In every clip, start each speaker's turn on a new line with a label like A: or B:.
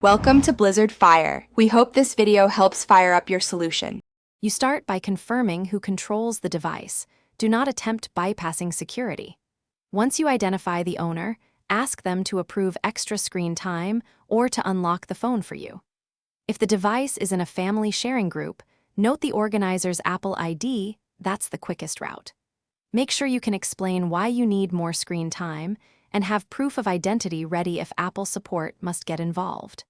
A: Welcome to Blizzard Fire. We hope this video helps fire up your solution.
B: You start by confirming who controls the device. Do not attempt bypassing security. Once you identify the owner, ask them to approve extra screen time or to unlock the phone for you. If the device is in a family sharing group, note the organizer's Apple ID. That's the quickest route. Make sure you can explain why you need more screen time and have proof of identity ready if Apple support must get involved.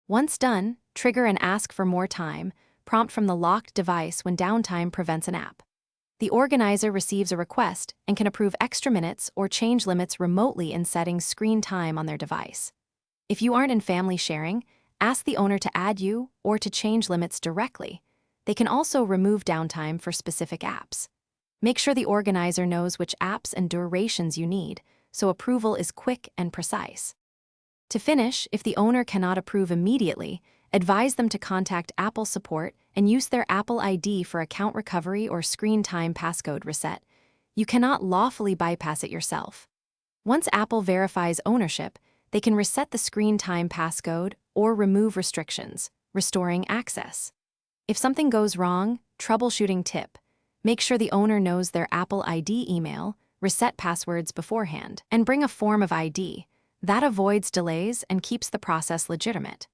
B: Once done, trigger and ask for more time, prompt from the locked device when downtime prevents an app. The organizer receives a request and can approve extra minutes or change limits remotely in setting screen time on their device. If you aren't in family sharing, ask the owner to add you or to change limits directly. They can also remove downtime for specific apps. Make sure the organizer knows which apps and durations you need, so approval is quick and precise. To finish, if the owner cannot approve immediately, advise them to contact Apple support and use their Apple ID for account recovery or screen time passcode reset. You cannot lawfully bypass it yourself. Once Apple verifies ownership, they can reset the screen time passcode or remove restrictions, restoring access. If something goes wrong, troubleshooting tip: make sure the owner knows their Apple ID email, reset passwords beforehand, and bring a form of ID. That avoids delays and keeps the process legitimate.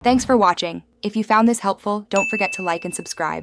A: Thanks for watching. If you found this helpful, don't forget to like and subscribe.